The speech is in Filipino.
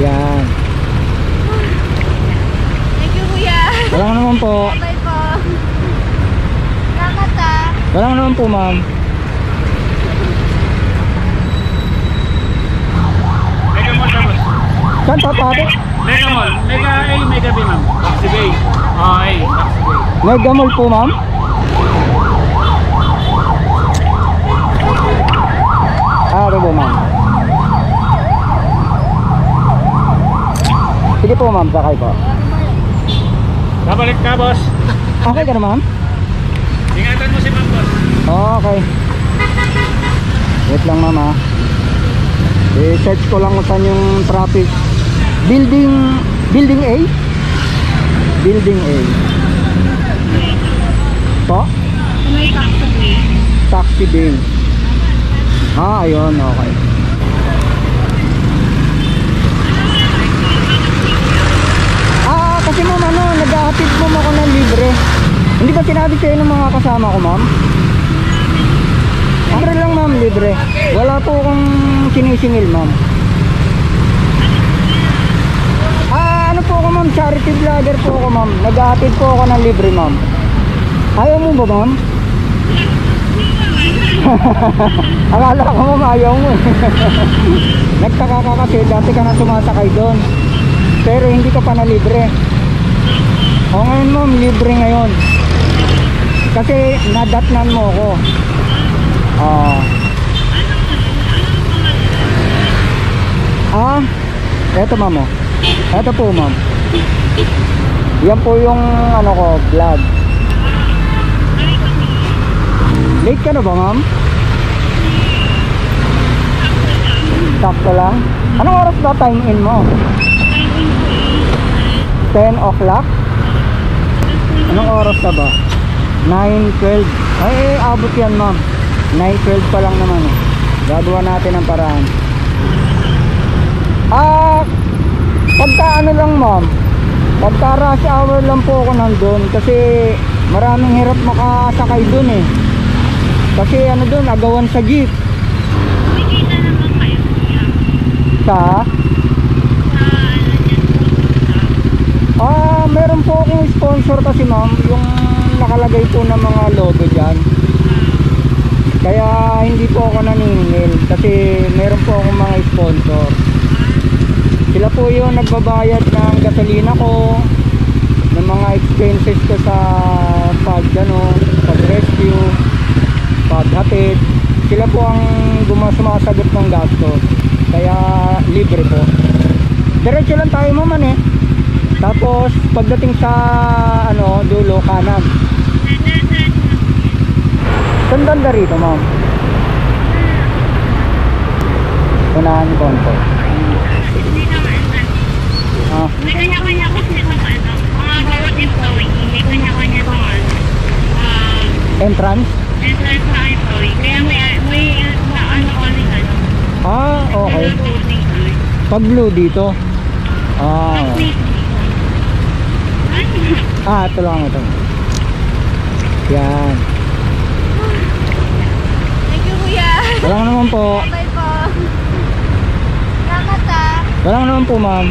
Yan. Thank you, kuya. Walang naman po. Bye po. Salamat ah. Walang naman po, ma'am. Mega Mall tapos. Saan pa pati? Mega Mall. Mega A, Mega B, ma'am. Taxi Bay. A, Taxi Bay. Mega Mall po, ma'am. Ito po, ma'am. Sige po, ma'am. Sakay po. Babalik ka, boss. Okay ka na, ma'am? Ingatan mo si ma'am, boss. Okay. Wait lang, ma'am, ha. I-search ko lang kung saan yung traffic. Building A? Building A. Po? May taxi. Taxi Bay. Ah, ayun, okay. Kasi ma'am, nag-ahatid mo ako ng libre. Hindi ba sinabi sa'yo ng mga kasama ko, ma'am? Libre lang, ma'am, libre. Wala po akong sinisingil, ma'am. Ano po ako, ma'am? Charity vlogger po ako, ma'am. Nag-ahatid po ako ng libre, ma'am. Ayaw mo ba, ma'am? Akala ko, ma'am, ayaw mo. Nagtaka ka kasi, dati ka na sumasakay doon. Pero hindi ka pa na libre. O ngayon, ma'am, libre ngayon. Kasi nadatnan mo ako. Eto, ma'am, oh. Eto po, ma'am. Yan po yung ano ko, vlog. Late ka na ba, ma'am? Sakto lang. Anong oras ba time in mo? 10 o'clock? Anong oras na ba? 9:12. Ay, abot yan, ma'am. 9:12 pa lang naman, eh. Gagawa natin ang paraan. Pagka ano lang, ma'am, pagka rush hour lang po ako nandun. Kasi maraming hirap makasakay dun, eh. Kasi ano dun, agawan sa jeep. Nakikita naman kayo, kuya. Sa? Meron po akong sponsor kasi, ma'am, yung nakalagay po ng mga logo dyan. Kaya hindi po ako naniningil kasi meron po akong mga sponsor. Sila po yung nagbabayad ng gasolina ko, ng mga expenses ko sa pag-rescue, paghatid. Sila po ang sumasagot ng gastos. Kaya libre po. Diretso lang tayo, ma'am, eh. Tapos pagdating sa dulo kanan. Saan banda rito, ma'am? Unahan konto. May kanya-kanya kasi itong mga bawat employee. May kanya-kanya itong Entrance? entrance sa employee. Kaya may ulit. Okay. Pag blue dito. Ito lang, ito. Yan. Thank you, kuya. Walang naman po. Bye po. Salamat ah. Walang naman po, ma'am.